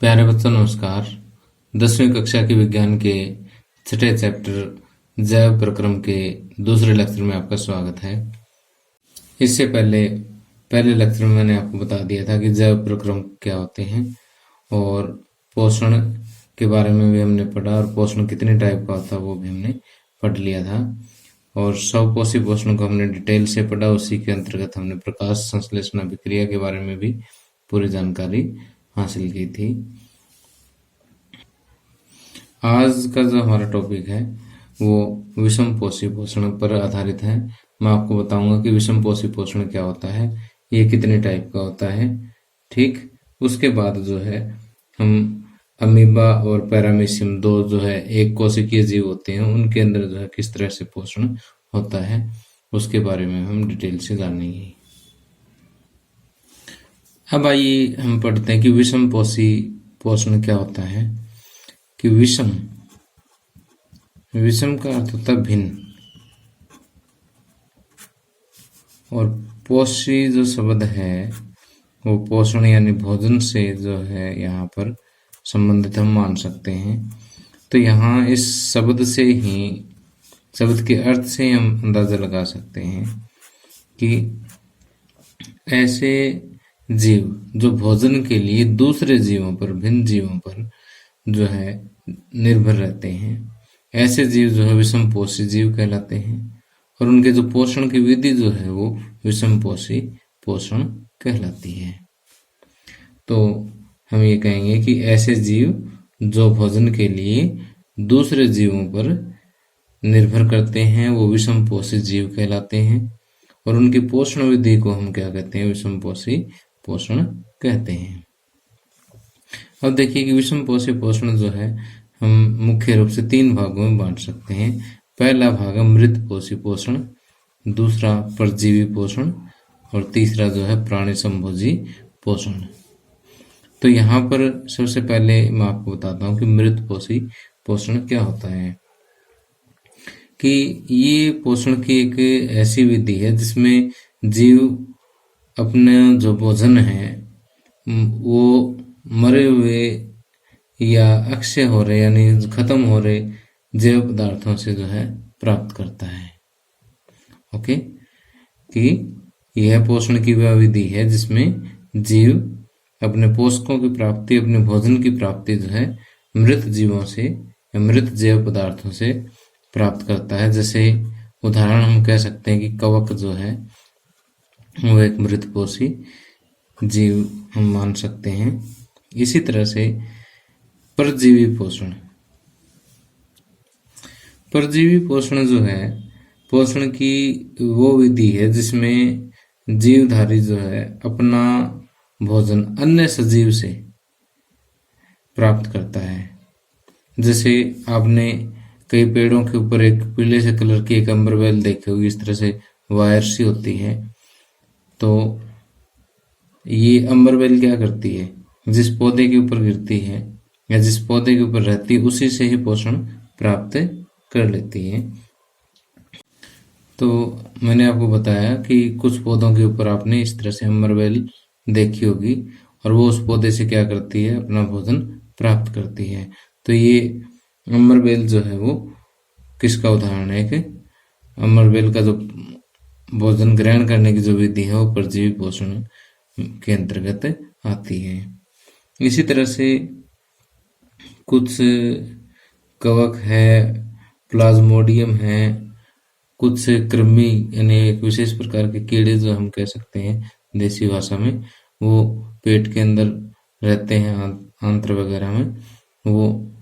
प्यारे बच्चों नमस्कार। 10वीं कक्षा के विज्ञान के छठे चैप्टर जैव प्रक्रम के दूसरे लेक्चर में आपका स्वागत है। इससे पहले लेक्चर में मैंने आपको बता दिया था कि जैव प्रक्रम क्या होते हैं और पोषण के बारे में भी हमने पढ़ा और पोषण कितने टाइप का होता है वो भी हमने पढ़ लिया था और स्वपोषी पोषण को हमने डिटेल से पढ़ा। उसी के अंतर्गत हमने प्रकाश संश्लेषण अभिक्रिया के बारे में भी पूरी जानकारी हासिल की थी। आज का जो हमारा टॉपिक है वो विषम पोषी पोषण पर आधारित है। मैं आपको बताऊंगा कि विषम पोषी पोषण क्या होता है, ये कितने टाइप का होता है। ठीक, उसके बाद जो है हम अमीबा और पैरामीशियम दो जो है एक कोशिकीय जीव होते हैं, उनके अंदर जो है किस तरह से पोषण होता है उसके बारे में हम डिटेल से जानेंगे। अब आइए हम पढ़ते हैं कि विषम पोषी पोषण क्या होता है। कि विषम का अर्थ होता है भिन्न, और पोषी जो शब्द है वो पोषण यानी भोजन से जो है यहाँ पर संबंधित हम मान सकते हैं। तो यहाँ इस शब्द के अर्थ से हम अंदाजा लगा सकते हैं कि ऐसे जीव जो भोजन के लिए दूसरे जीवों पर, भिन्न जीवों पर जो है निर्भर रहते हैं, ऐसे जीव जो है विषम पोषी जीव कहलाते हैं और उनके जो पोषण की विधि जो है वो विषम पोषी पोषण कहलाती है। तो हम ये कहेंगे कि ऐसे जीव जो भोजन के लिए दूसरे जीवों पर निर्भर करते हैं वो विषम पोषी जीव कहलाते हैं और उनकी पोषण विधि को हम क्या कहते हैं, विषम पोषी पोषण कहते हैं। अब देखिए कि विषम पोषी पोषण जो है हम मुख्य रूप से तीन भागों में बांट सकते हैं। पहला भाग है मृत पोषी पोषण, दूसरा परजीवी पोषण और तीसरा जो है प्राणी संभोजी पोषण। तो यहाँ पर सबसे पहले मैं आपको बताता हूँ कि मृत पोषी पोषण क्या होता है। कि ये पोषण की एक ऐसी विधि है जिसमें जीव अपने जो भोजन है वो मरे हुए या अक्षय हो रहे यानी खत्म हो रहे जैव पदार्थों से जो है प्राप्त करता है। ओके, कि यह पोषण की वह विधि है जिसमें जीव अपने पोषकों की प्राप्ति, अपने भोजन की प्राप्ति जो है मृत जीवों से या मृत जैव पदार्थों से प्राप्त करता है। जैसे उदाहरण हम कह सकते हैं कि कवक जो है वो एक मृत पोषी जीव हम मान सकते हैं। इसी तरह से परजीवी पोषण जो है पोषण की वो विधि है जिसमें जीवधारी जो है अपना भोजन अन्य सजीव से प्राप्त करता है। जैसे आपने कई पेड़ों के ऊपर एक पीले से कलर की एक अम्बरवेल देखी होगी, इस तरह से वायर सी होती है। तो ये अम्बरवेल क्या करती है, जिस पौधे के ऊपर गिरती है या जिस पौधे के ऊपर रहती है उसी से ही पोषण प्राप्त कर लेती है। तो मैंने आपको बताया कि कुछ पौधों के ऊपर आपने इस तरह से अम्बरवेल देखी होगी और वो उस पौधे से क्या करती है, अपना भोजन प्राप्त करती है। तो ये अम्बरवेल जो है वो किसका उदाहरण है कि अम्बरवेल का जो भोजन ग्रहण करने की जो विधि है वो परजीवी पोषण के अंतर्गत आती है। इसी तरह से कुछ कवक है, प्लाज्मोडियम है, कुछ कृमि यानी एक विशेष प्रकार के कीड़े जो हम कह सकते हैं देसी भाषा में, वो पेट के अंदर रहते हैं, आंत्र वगैरह में, वो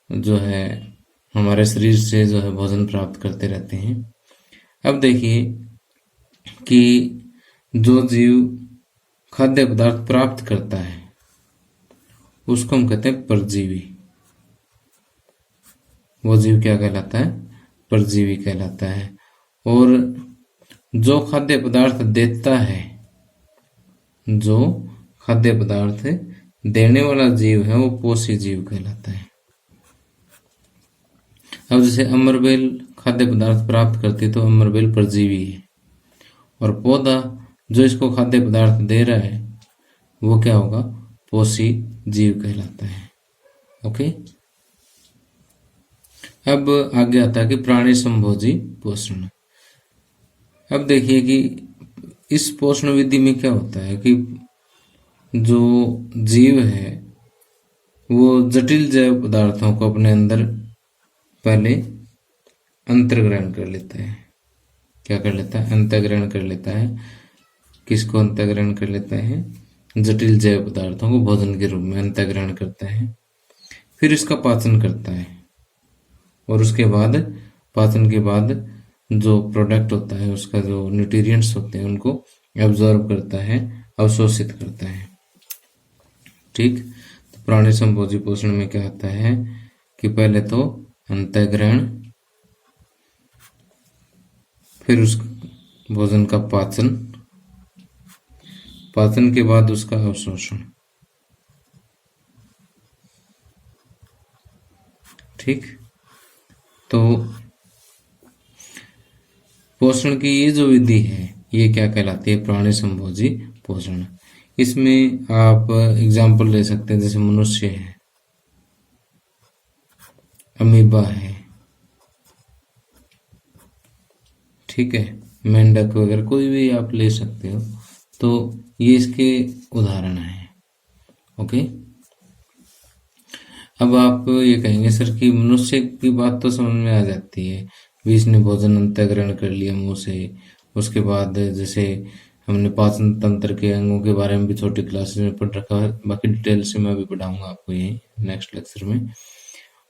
जो है हमारे शरीर से जो है भोजन प्राप्त करते रहते हैं। अब देखिए कि जो जीव खाद्य पदार्थ प्राप्त करता है उसको हम कहते हैं परजीवी। वो जीव क्या कहलाता है, परजीवी कहलाता है। और जो खाद्य पदार्थ देता है, जो खाद्य पदार्थ देने वाला जीव है वो पोषी जीव कहलाता है। अब जैसे अमरबेल खाद्य पदार्थ प्राप्त करती तो अमरबेल परजीवी है और पौधा जो इसको खाद्य पदार्थ दे रहा है वो क्या होगा, पोषी जीव कहलाता है। ओके, अब आगे आता है कि प्राणी संभोजी पोषण। अब देखिए कि इस पोषण विधि में क्या होता है कि जो जीव है वो जटिल जैव पदार्थों को अपने अंदर पहले अंतर्ग्रहण कर लेता है। क्या कर लेता है? अंतर्ग्रहण कर लेता है। किसको अंतर्ग्रहण कर लेता है? जटिल जैव पदार्थों को भोजन के रूप में अंतर्ग्रहण करता है। फिर इसका पाचन करता है और उसके बाद पाचन के बाद जो प्रोडक्ट होता है, उसका जो न्यूट्रिएंट्स होते हैं, उनको एब्जॉर्ब करता है, अवशोषित करता है। ठीक, तो प्राणी संभोजी पोषण में क्या होता है कि पहले तो अंतःग्रहण, फिर उस भोजन का पाचन, पाचन के बाद उसका अवशोषण। ठीक, तो पोषण की ये जो विधि है ये क्या कहलाती है? प्राणी संभोजी पोषण। इसमें आप एग्जाम्पल ले सकते हैं, जैसे मनुष्य है, अमीबा है, ठीक है, मेंढक वगैरह कोई भी आप ले सकते हो। तो ये इसके उदाहरण हैं। ओके, अब आप ये कहेंगे सर कि मनुष्य की बात तो समझ में आ जाती है, भी इसने भोजन अंतःग्रहण कर लिया मुंह से, उसके बाद जैसे हमने पाचन तंत्र के अंगों के बारे में भी छोटी क्लासेस में पढ़ रखा है, बाकी डिटेल से मैं भी पढ़ाऊंगा आपको ये नेक्स्ट लेक्चर में।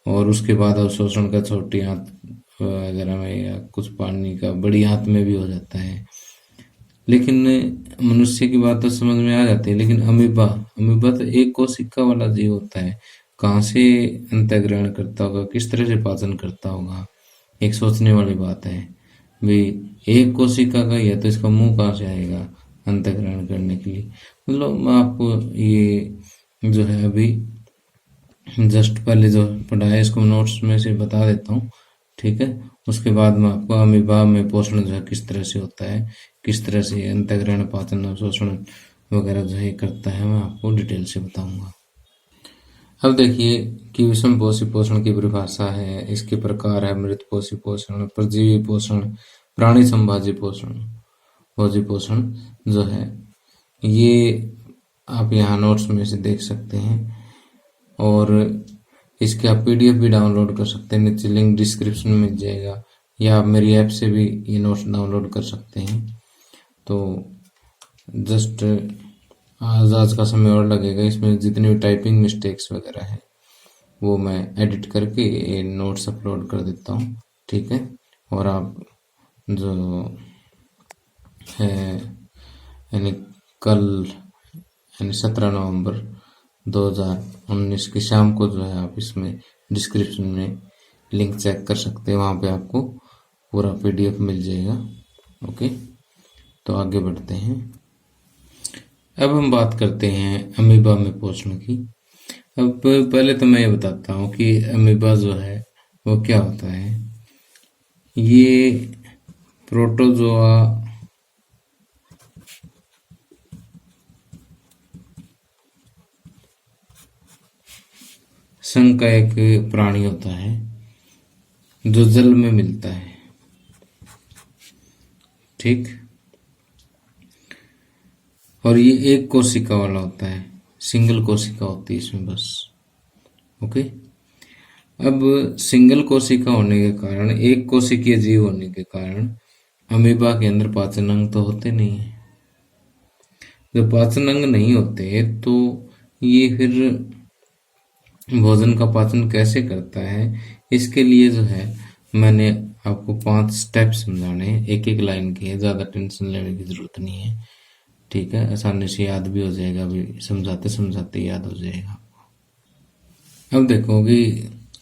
और उसके बाद अवशोषण का छोटी आंत वगैरह में या कुछ पानी का बड़ी आंत में भी हो जाता है। लेकिन मनुष्य की बात तो समझ में आ जाती है, लेकिन अमीबा, अमीबा तो एक कोशिका वाला जीव होता है, कहाँ से अंतःग्रहण करता होगा, किस तरह से पाचन करता होगा, एक सोचने वाली बात है। भाई एक कोशिका का ही है तो इसका मुंह कहाँ से आएगा अंतःग्रहण करने के लिए? मतलब मैं आपको ये जो है अभी जस्ट पहले जो पढ़ा है इसको नोट्स में से बता देता हूँ, ठीक है। उसके बाद मैं आपको अमीबा में पोषण जो है किस तरह से होता है, किस तरह से अंतःग्रहण, पाचन, अवशोषण वगैरह जो है करता है, मैं आपको डिटेल से बताऊंगा। अब देखिए कि विषम पोषी पोषण की परिभाषा है, इसके प्रकार है: मृत पोषी पोषण, परजीवी पोषण, प्राणी संभाजी पोषण, भोजी पोषण जो है ये आप यहाँ नोट्स में से देख सकते हैं। और इसके आप पीडीएफ भी डाउनलोड कर सकते हैं, नीचे लिंक डिस्क्रिप्शन में मिल जाएगा, या आप मेरी ऐप से भी ये नोट्स डाउनलोड कर सकते हैं। तो जस्ट आज का समय और लगेगा, इसमें जितनी भी टाइपिंग मिस्टेक्स वगैरह है वो मैं एडिट करके ये नोट्स अपलोड कर देता हूँ, ठीक है। और आप जो है यानी कल यानी 17 नवंबर 2019 की शाम को जो है आप इसमें डिस्क्रिप्शन में लिंक चेक कर सकते हैं, वहाँ पे आपको पूरा पीडीएफ मिल जाएगा। ओके, तो आगे बढ़ते हैं। अब हम बात करते हैं अमीबा में पोषण की। अब पहले तो मैं ये बताता हूँ कि अमीबा जो है वो क्या होता है। ये प्रोटोजोआ संघ का एक प्राणी होता है जो जल में मिलता है, ठीक। और ये एक कोशिका वाला होता है, सिंगल कोशिका होती है इसमें बस। ओके, अब सिंगल कोशिका होने के कारण, एक कोशिकीय जीव होने के कारण अमीबा के अंदर पाचन अंग तो होते नहीं है। जब पाचन अंग नहीं होते तो ये फिर भोजन का पाचन कैसे करता है? इसके लिए जो है मैंने आपको 5 स्टेप समझाने हैं, एक एक लाइन के है, ज़्यादा टेंशन लेने की जरूरत नहीं है, ठीक है। आसानी से याद भी हो जाएगा, भी समझाते समझाते याद हो जाएगा। अब देखो कि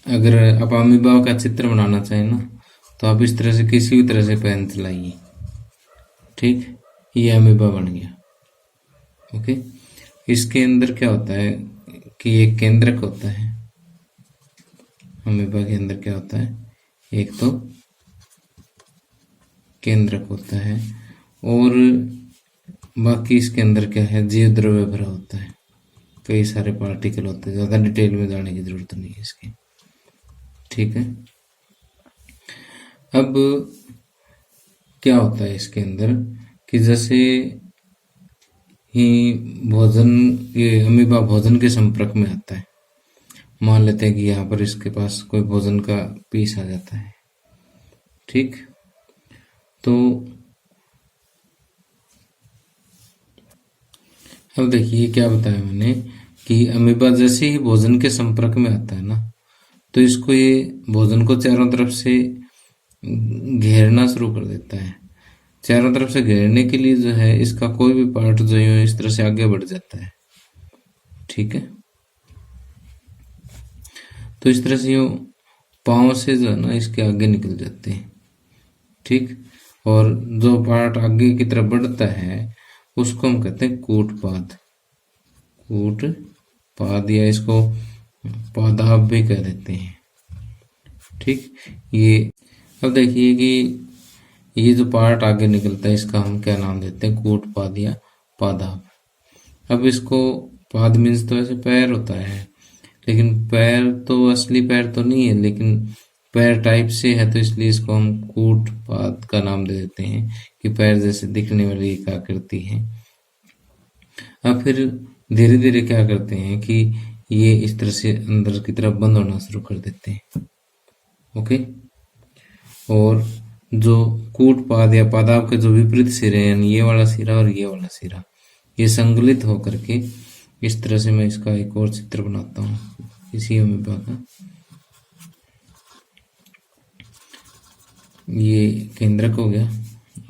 अगर आप अमीबा का चित्र बनाना चाहें ना, तो आप इस तरह से किसी भी तरह से पेन चलाइए, ठीक, ये अमीबा बन गया। ओके, इसके अंदर क्या होता है कि एक केंद्रक होता है। अमीबा के अंदर क्या होता है? एक तो केंद्रक होता है और बाकी इसके अंदर क्या है? जीव द्रव्य भरा होता है। कई सारे पार्टिकल होते हैं, ज़्यादा डिटेल में जाने की ज़रूरत नहीं है इसकी। ठीक है। अब क्या होता है इसके अंदर कि जैसे ही भोजन, ये अमीबा भोजन के संपर्क में आता है, मान लेते हैं कि यहाँ पर इसके पास कोई भोजन का पीस आ जाता है। ठीक, तो अब देखिए क्या बताया मैंने कि अमीबा जैसे ही भोजन के संपर्क में आता है ना, तो इसको ये भोजन को चारों तरफ से घेरना शुरू कर देता है। चारों तरफ से घेरने के लिए जो है इसका कोई भी पार्ट जो है इस तरह से आगे बढ़ जाता है। ठीक है, तो इस तरह से यूँ पाँव से जो है ना इसके आगे निकल जाते हैं। ठीक, और जो पार्ट आगे की तरफ बढ़ता है उसको हम कहते हैं कूटपाद। कूटपाद या इसको पादाब भी कह देते हैं। ठीक, ये अब देखिए कि ये जो पार्ट आगे निकलता है इसका हम क्या नाम देते हैं, कूटपाद या पादाब। अब इसको पाद मीन्स तो ऐसे पैर होता है, लेकिन पैर तो असली पैर तो नहीं है, लेकिन पैर टाइप से है, तो इसलिए इसको हम कूटपाद का नाम दे देते हैं कि पैर जैसे दिखने वाली एक आकृति है। अब फिर धीरे धीरे क्या करते हैं कि ये इस तरह से अंदर की तरफ बंद होना शुरू कर देते हैं। ओके, और जो कूटपाद या पादाब के जो विपरीत सिरे हैं, ये वाला सिरा और ये वाला सिरा, ये संगलित होकर के इस तरह से, मैं इसका एक और चित्र बनाता हूँ इसी अमीबा का। ये केंद्रक हो गया,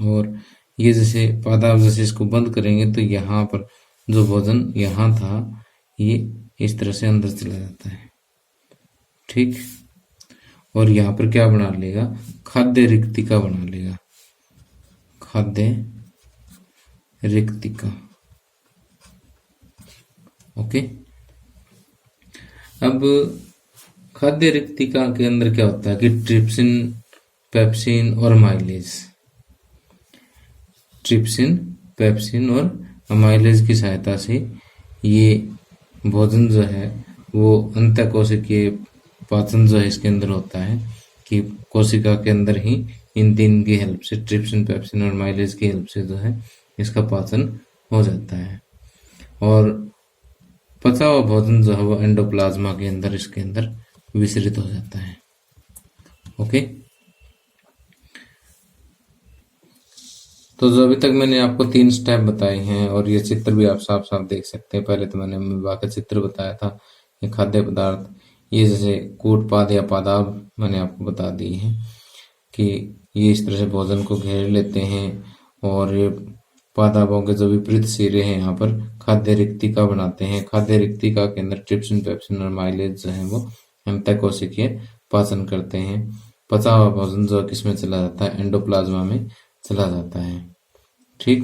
और ये जैसे पादाब जैसे इसको बंद करेंगे तो यहाँ पर जो भोजन यहाँ था ये इस तरह से अंदर चला जाता है। ठीक, और यहाँ पर क्या बना लेगा, खाद्य रिक्तिका बना लेगा, खाद्य रिक्तिका। ओके, अब खाद्य रिक्तिका के अंदर क्या होता है कि ट्रिप्सिन, पेप्सिन और अमाइलेज, ट्रिप्सिन, पेप्सिन और अमाइलेज की सहायता से ये भोजन जो है वो अंतःकोशिकीय पाचन जो है इसके अंदर होता है कि कोशिका के अंदर ही इन तीन की हेल्प से, ट्रिप्सिन, पेप्सिन और अमाइलेज की हेल्प से जो है इसका पाचन हो जाता है, और पचा हुआ भोजन जो है वो एंडोप्लाज्मा के अंदर, इसके अंदर विसरित हो जाता है। ओके, तो जो अभी तक मैंने आपको 3 स्टेप बताए हैं, और ये चित्र भी आप साफ साफ देख सकते हैं। पहले तो मैंने अमीबा का चित्र बताया था, ये खाद्य पदार्थ, ये जैसे कूटपाद या पादाब मैंने आपको बता दी है कि ये इस तरह से भोजन को घेर लेते हैं, और ये पादाबों के जो विपरीत सिरे हैं यहाँ पर खाद्य रिक्तिका बनाते हैं। खाद्य रिक्तिका के अंदर ट्रिप्सिन, पेप्सिन और अमाइलेज जो है वो अंतःकोशिकीय पाचन करते हैं। पचा हुआ भोजन जो किसमें चला जाता है, एंडोप्लाज्मा में चला जाता है। ठीक,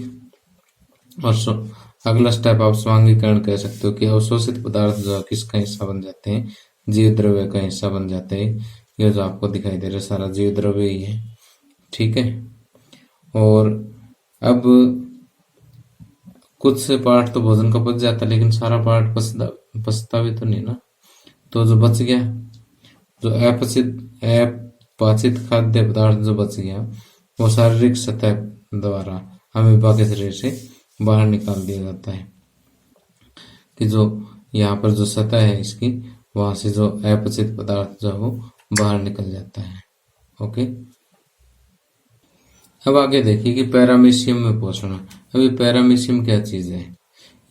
और अगला स्टेप आप स्वांगीकरण कह सकते हो कि अवशोषित पदार्थ जो किसका हिस्सा बन जाते हैं, जीव द्रव्य का हिस्सा बन जाते हैं। ये जो आपको दिखाई दे रहा है सारा जीव द्रव्य ही है। ठीक है, और अब कुछ से पार्ट तो भोजन का बच जाता है, लेकिन सारा पार्ट पचता भी तो नहीं ना। तो जो बच गया, जो अपाचित खाद्य पदार्थ जो बच गया, वो शारीरिक सतह द्वारा अमीबा के शरीर से बाहर निकाल दिया जाता है, कि जो यहाँ पर जो सतह है इसकी, वहां से जो अपचित पदार्थ जो वो बाहर निकल जाता है। ओके, अब आगे देखिए कि पैरामीशियम में पोषण। अभी पैरामीशियम क्या चीज है,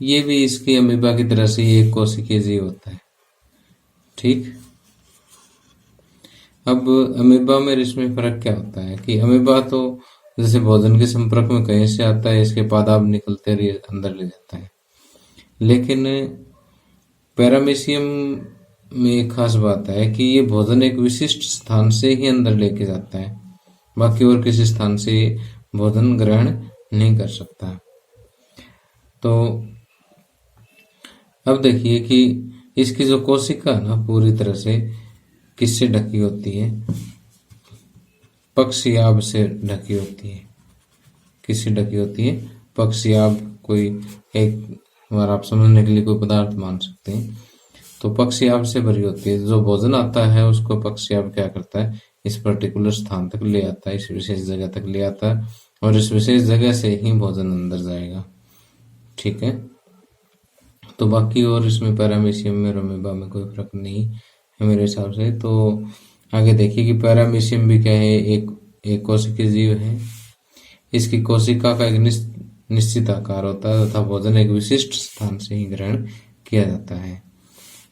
ये भी इसकी अमीबा की तरह से एक कोशिकीय जीव होता है। ठीक, अब अमीबा में इसमें फर्क क्या होता है कि अमीबा तो जैसे भोजन के संपर्क में कहीं से आता है, इसके पादाब निकलते रही अंदर ले जाता है, लेकिन पैरामीशियम में एक खास बात है कि ये भोजन एक विशिष्ट स्थान से ही अंदर लेके जाता है, बाकी और किसी स्थान से भोजन ग्रहण नहीं कर सकता। तो अब देखिए कि इसकी जो कोशिका ना पूरी तरह से किससे ढकी होती है, पक्षियाभ से ढकी होती है। किससे ढकी होती है, पक्षियाभ। कोई एक और आप समझने के लिए कोई पदार्थ मान सकते हैं। तो पक्षयाभ से भरी होती है, जो भोजन आता है उसको पक्षयाभ क्या करता है, इस पर्टिकुलर स्थान तक ले आता है, इस विशेष जगह तक ले आता है, और इस विशेष जगह से ही भोजन अंदर जाएगा। ठीक है, तो बाकी और इसमें पैरामीशियम में और अमीबा में कोई फर्क नहीं है मेरे हिसाब से। तो आगे देखिए कि पैरामीशियम भी क्या है, एक कोशिकीय जीव है। इसकी कोशिका का एक निश्चित आकार होता है तथा भोजन एक विशिष्ट स्थान से ही ग्रहण किया जाता है।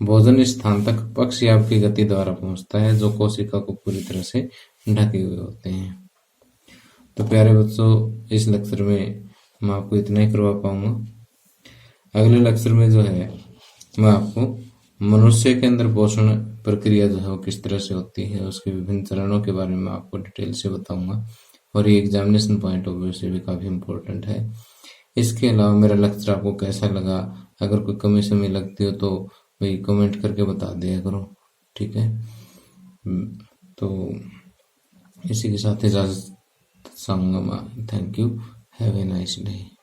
भोजन इस स्थान तक पक्षयाभ की गति द्वारा पहुंचता है, जो कोशिका को पूरी तरह से ढके हुए होते हैं। तो प्यारे बच्चों, इस लेक्चर में मैं आपको इतना ही करवा पाऊंगा। अगले लेक्चर में जो है मैं आपको मनुष्य के अंदर पोषण प्रक्रिया जो है वो किस तरह से होती है, उसके विभिन्न चरणों के बारे में आपको डिटेल से बताऊंगा, और ये एग्जामिनेशन पॉइंट ऑफ व्यू से भी काफी इम्पोर्टेंट है। इसके अलावा मेरा लेक्चर आपको कैसा लगा, अगर कोई कमी समी लगती हो तो भाई कमेंट करके बता दिया करो। ठीक है, तो इसी के साथ इजाजत चाहूंगा मैं। Thank you, have a nice day.